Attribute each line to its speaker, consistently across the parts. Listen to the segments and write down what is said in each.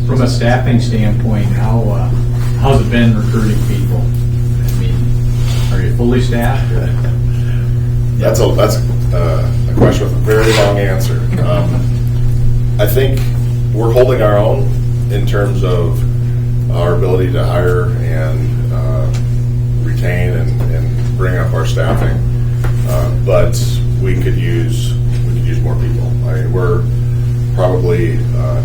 Speaker 1: From a staffing standpoint, how's it been recruiting people? I mean, are you fully staffed?
Speaker 2: That's a question with a very long answer. I think we're holding our own in terms of our ability to hire and retain and bring up our staffing, but we could use more people. I mean, we're probably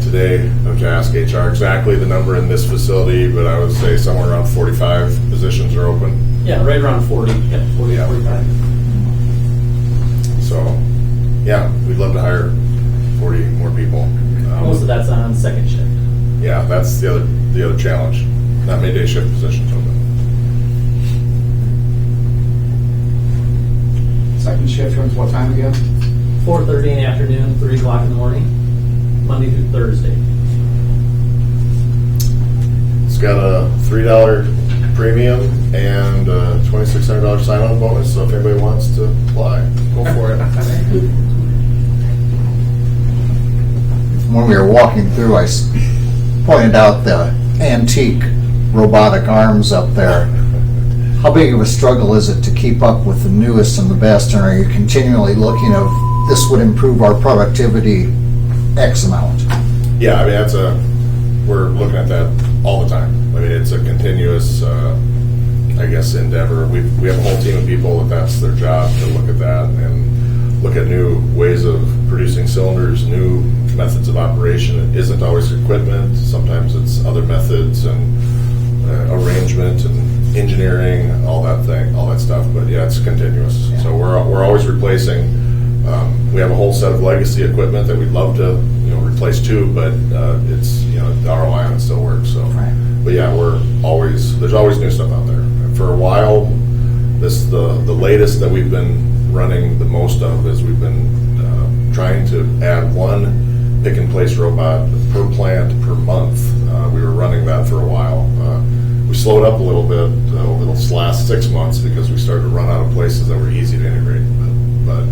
Speaker 2: today, I have to ask HR exactly the number in this facility, but I would say somewhere around 45 positions are open.
Speaker 3: Yeah, right around 40. Yeah, 40,
Speaker 2: Yeah.
Speaker 3: 45.
Speaker 2: So, yeah, we'd love to hire 40 more people.
Speaker 3: Most of that's on second shift.
Speaker 2: Yeah, that's the other challenge. Not many day shift positions open.
Speaker 4: Second shift runs what time again?
Speaker 3: 4:30 in the afternoon, 3 o'clock in the morning, Monday through Thursday.
Speaker 2: It's got a $3 premium and a $2,600 sign-on bonus, so if anybody wants to apply, go for it.
Speaker 5: When we were walking through, I pointed out the antique robotic arms up there. How big of a struggle is it to keep up with the newest and the best, and are you continually looking of this would improve our productivity X amount?
Speaker 2: Yeah, I mean, we're looking at that all the time. I mean, it's a continuous, I guess, endeavor. We have a whole team of people that's their job to look at that and look at new ways of producing cylinders, new methods of operation. It isn't always equipment. Sometimes it's other methods and arrangement and engineering, all that stuff. But yeah, it's continuous.
Speaker 5: Yeah.
Speaker 2: So we're always replacing. We have a whole set of legacy equipment that we'd love to replace too, but it's the ROI on it still works. So,
Speaker 5: Right.
Speaker 2: But yeah, there's always new stuff out there. And for a while, the latest that we've been running the most of is we've been trying to add one pick and place robot per plant per month. We were running that for a while. We slowed up a little bit over this last 6 months because we started to run out of places that were easy to integrate. But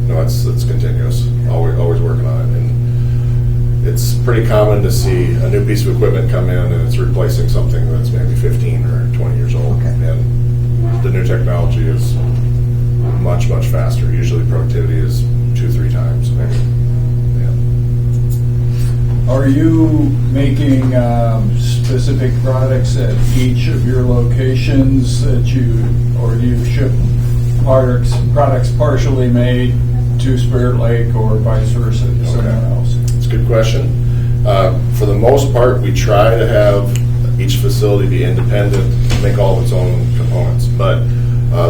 Speaker 2: no, it's continuous. Always working on it. And it's pretty common to see a new piece of equipment come in and it's replacing something that's maybe 15 or 20 years old.
Speaker 5: Okay.
Speaker 2: And the new technology is much, much faster. Usually productivity is 2-3 times maybe.
Speaker 6: Are you making specific products at each of your locations or do you ship products partially made to Spirit Lake or vice versa to someone else?
Speaker 2: It's a good question. For the most part, we try to have each facility be independent and make all of its own components, but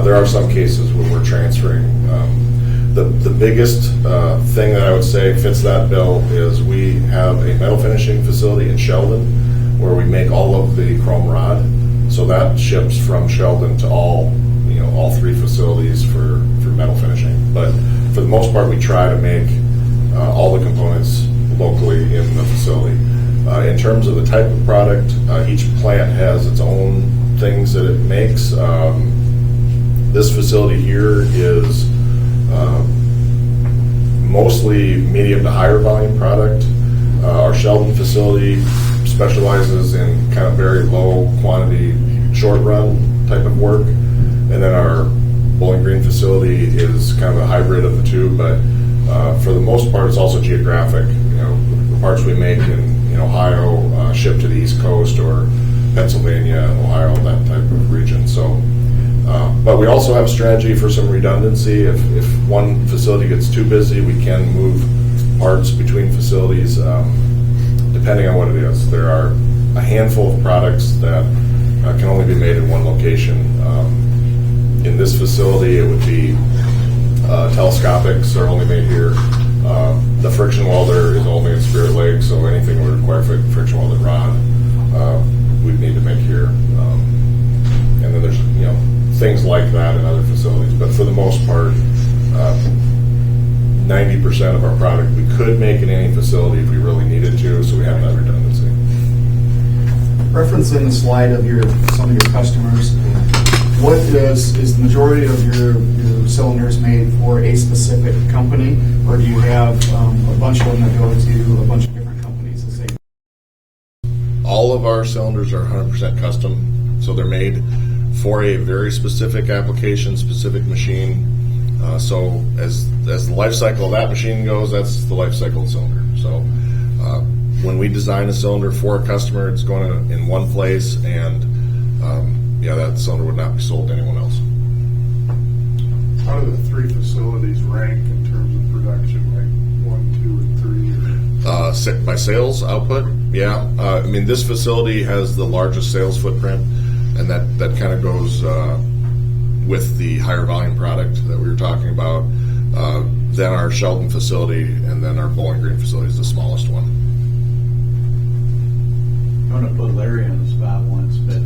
Speaker 2: there are some cases where we're transferring. The biggest thing that I would say fits that bill is we have a metal finishing facility in Sheldon where we make all of the chrome rod. So that ships from Sheldon to all 3 facilities for metal finishing. But for the most part, we try to make all the components locally in the facility. In terms of the type of product, each plant has its own things that it makes. This facility here is mostly medium to higher volume product. Our Sheldon facility specializes in kind of very low quantity, short run type of work. And then our Bowling Green facility is kind of a hybrid of the two, but for the most part, it's also geographic. The parts we make in Ohio ship to the East Coast or Pennsylvania, Ohio, that type of region. So. But we also have a strategy for some redundancy. If one facility gets too busy, we can move parts between facilities depending on what it is. There are a handful of products that can only be made in one location. In this facility, it would be telescopics are only made here. The friction welder is only in Spirit Lake, so anything would require friction welded rod we'd need to make here. And then there's things like that in other facilities, but for the most part, 90% of our product we could make in any facility if we really needed to, so we have that redundancy.
Speaker 4: Referencing the slide of some of your customers, what is the majority of your cylinders made for a specific company, or do you have a bunch of them that go to a bunch of
Speaker 2: All of our cylinders are 100% custom, so they're made for a very specific application, specific machine. So as the life cycle of that machine goes, that's the life cycle of the cylinder. So when we design a cylinder for a customer, it's going in one place, and that cylinder would not be sold to anyone else.
Speaker 7: How do the three facilities rank in terms of production, like 1, 2, and 3?
Speaker 2: By sales output, I mean, this facility has the largest sales footprint, and that kind of goes with the higher volume product that we were talking about. Then our Sheldon facility, and then our Bowling Green facility is the smallest one.
Speaker 1: I'm going to put Larry on the spot once, but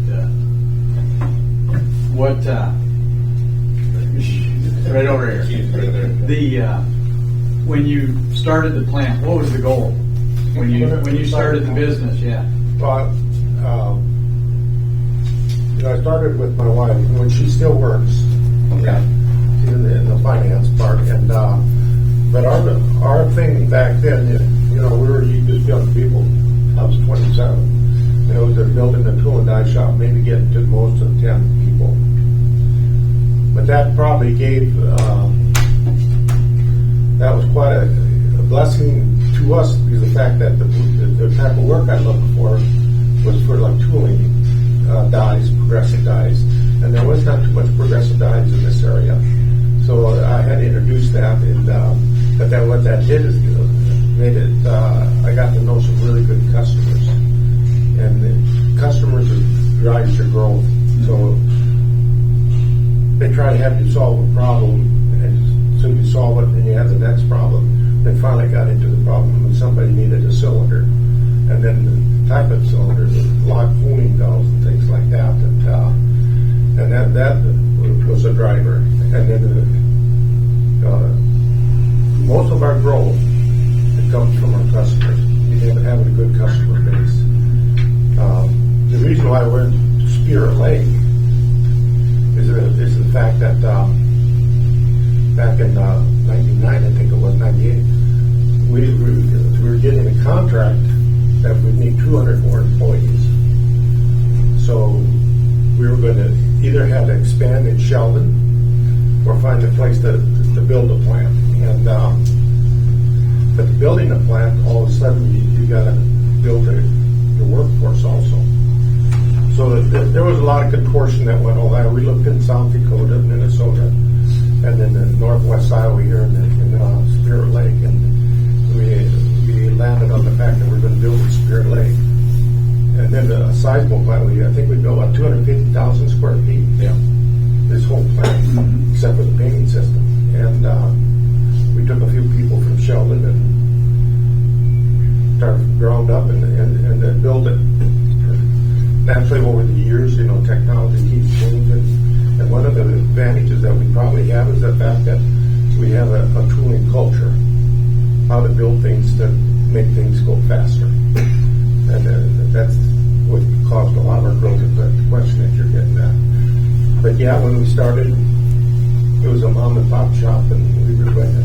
Speaker 1: right over here. When you started the plant, what was the goal? When you started the business, yeah.
Speaker 7: Well, I started with my wife when she still works.
Speaker 1: Okay.
Speaker 7: In the finance part, and but our thing back then, we were just young people. I was 27. It was building a tool and die shop, maybe getting to most of 10 people. But that probably gave, that was quite a blessing to us, because the fact that the type of work I looked for was for like tooling dies, progressive dies, and there was not too much progressive dies in this area. So I had to introduce that, and but then what that did is made it, I got to know some really good customers, and the customers drives your growth. So they try to have you solve a problem, and so you solve it, and you have the next problem. They finally got into the problem when somebody needed a cylinder, and then the type of cylinder, the lock honing valves and things like that, and that was a driver. And then most of our growth, it comes from our customers. Having a good customer base. The reason why we're in Spirit Lake is the fact that back in 99, I think it was 98, we were getting a contract that we'd need 200 more employees. So we were going to either have to expand in Sheldon or find a place to build a plant. And but building a plant, all of a sudden you got to build the workforce also. So there was a lot of contortion that went on. We looked in South Dakota, Minnesota, and then the Northwest Iowa here in Spirit Lake, and we landed on the fact that we're going to build in Spirit Lake. And then a sizable plant, I think we built about 250,000 square feet.
Speaker 1: Yeah.
Speaker 7: This whole plant, except for the painting system. And we took a few people from Sheldon and started ground up and then build it. Naturally, over the years, technology keeps changing. And one of the advantages that we probably have is the fact that we have a tooling culture, how to build things to make things go faster. And that's what caused a lot of our growth, is the question that you're getting at. But yeah, when we started, it was a mom and pop shop, and we were going to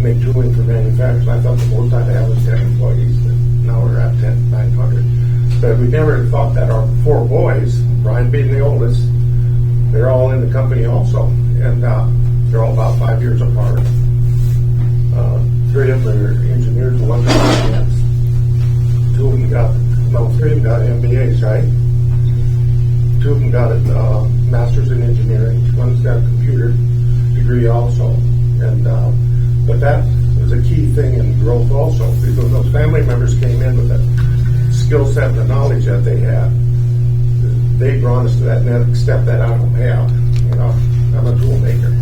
Speaker 7: make tooling for manufacturers. I thought the most I'd have was 10 employees, but now we're at 900. But we never thought that our 4 boys, Brian being the oldest, they're all in the company also, and they're all about 5 years apart. 3 of them are engineers and 1 got finance. 3 of them got MBAs, right? 2 of them got a master's in engineering. 1's got a computer degree also, and but that was a key thing in growth also, because those family members came in with that skill set and the knowledge that they had. They brought us to that next step that I don't have. I'm a tool maker.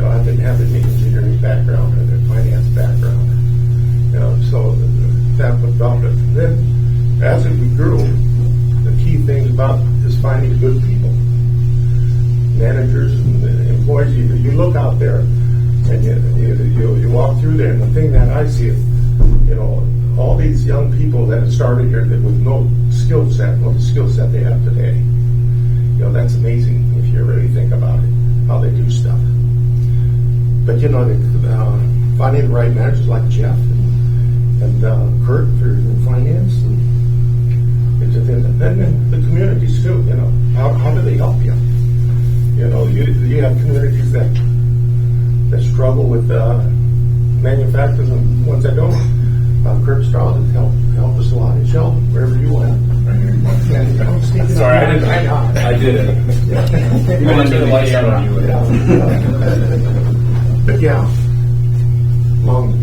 Speaker 7: I didn't have an engineering background or a finance background. So that was about it. And then, as we grew, the key things about is finding good people, managers and employees. You look out there and you walk through there, and the thing that I see, all these young people that have started here that with no skill set, the skill set they have today. That's amazing if you really think about it, how they do stuff. But finding the right managers like Jeff and Kurt for finance, and
Speaker 8: did it.
Speaker 1: You
Speaker 8: I
Speaker 1: wanted
Speaker 8: turned the
Speaker 1: the
Speaker 8: lights on you.
Speaker 7: But yeah, long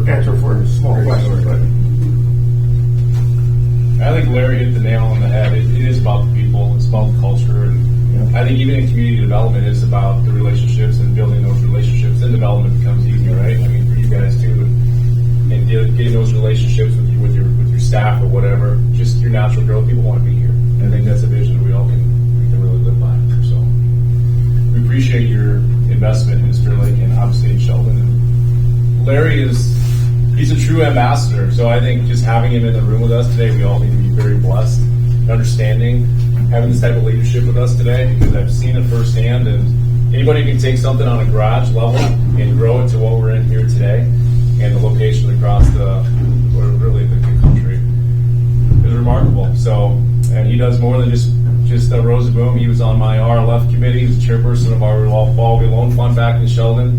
Speaker 7: answer for a small question, but
Speaker 8: I think Larry hit the nail on the head. It is about the people. It's about the culture. And I think even in community development, it's about the relationships and building those relationships. Then development becomes easy, right? I mean, for you guys too, and getting those relationships with your staff or whatever. Just your natural growth. People want to be here. And I think that's a vision we can really live by. So we appreciate your investment in Spirit Lake and obviously in Sheldon. And Larry he's a true ambassador. So I think just having him in the room with us today, we all need to be very blessed and understanding having this type of leadership with us today, because I've seen it firsthand. And anybody can take something on a garage level and grow it to what we're in here today, and the location across really the country is remarkable. So, and he does more than just Rosenboom. He was on my RLF committee. He was chairperson of our Revolving Loan Fund back in Sheldon.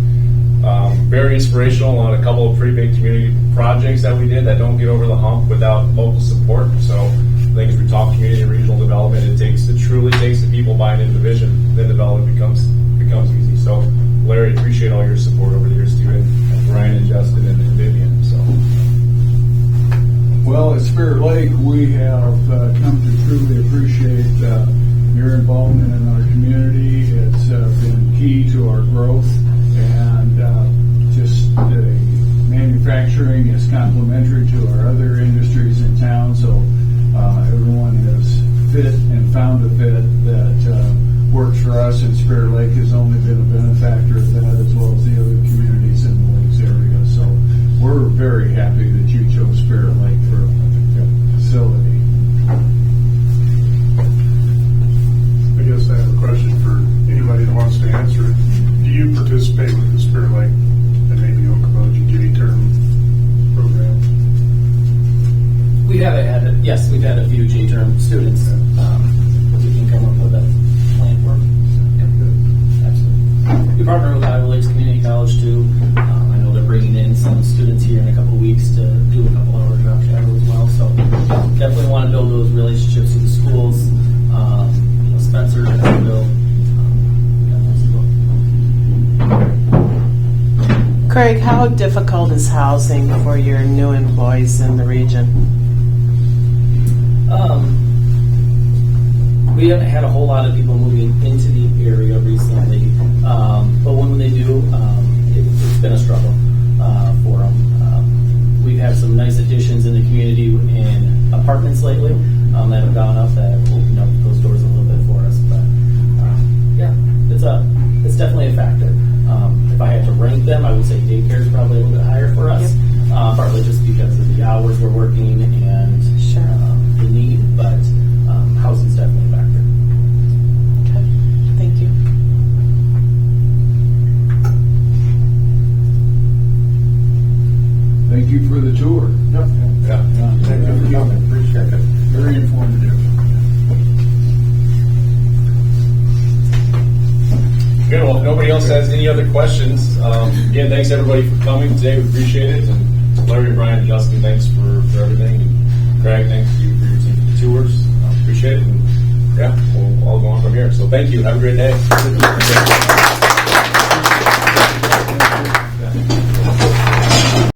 Speaker 8: Very inspirational on a couple of pretty big community projects that we did that don't get over the hump without local support. So I think as we talk community and regional development, it truly takes the people buying into the vision, then development becomes easy. So Larry, appreciate all your support over the years too, and Brian and Justin and Vivian. So.
Speaker 6: Well, at Spirit Lake, we have come to truly appreciate your involvement in our community. It's been key to our growth, and just manufacturing is complementary to our other industries in town. So everyone has fit and found a fit that works for us, and Spirit Lake has only been a benefactor of that, as well as the other communities in the Lakes area. So we're very happy that you chose Spirit Lake for a facility.
Speaker 7: I guess I have a question for anybody that wants to answer it. Do you participate with the Spirit Lake and maybe Okoboji J-term program?
Speaker 3: We've had a few J-term students. We can come up with a plan for them. Absolutely. We partner with Iowa Lakes Community College too. I know they're bringing in some students here in a couple of weeks to do a couple hour drop shadow as well. So definitely want to build those relationships with the schools. Spencer, Bill.
Speaker 9: Craig, how difficult is housing for your new employees in the region?
Speaker 3: We haven't had a whole lot of people moving into the area recently, but when they do, it's been a struggle for them. We've had some nice additions in the community in apartments lately that have gone up, that have opened up those doors a little bit for us. But it's definitely a factor. If I had to rank them, I would say daycare is probably a little bit higher for us, partly just because of the hours we're working and the need, but housing's definitely a factor.
Speaker 9: Okay, thank you.
Speaker 6: Thank you for the tour.
Speaker 7: Thank you for coming. Appreciate it.
Speaker 6: Very informative.
Speaker 8: Good. Well, if nobody else has any other questions, again, thanks everybody for coming today. We appreciate it. And Larry, Brian, and Justin, thanks for everything. And Craig, thanks to you for your team for the tours. Appreciate it. And we'll all go on from here. So thank you. Have a great day.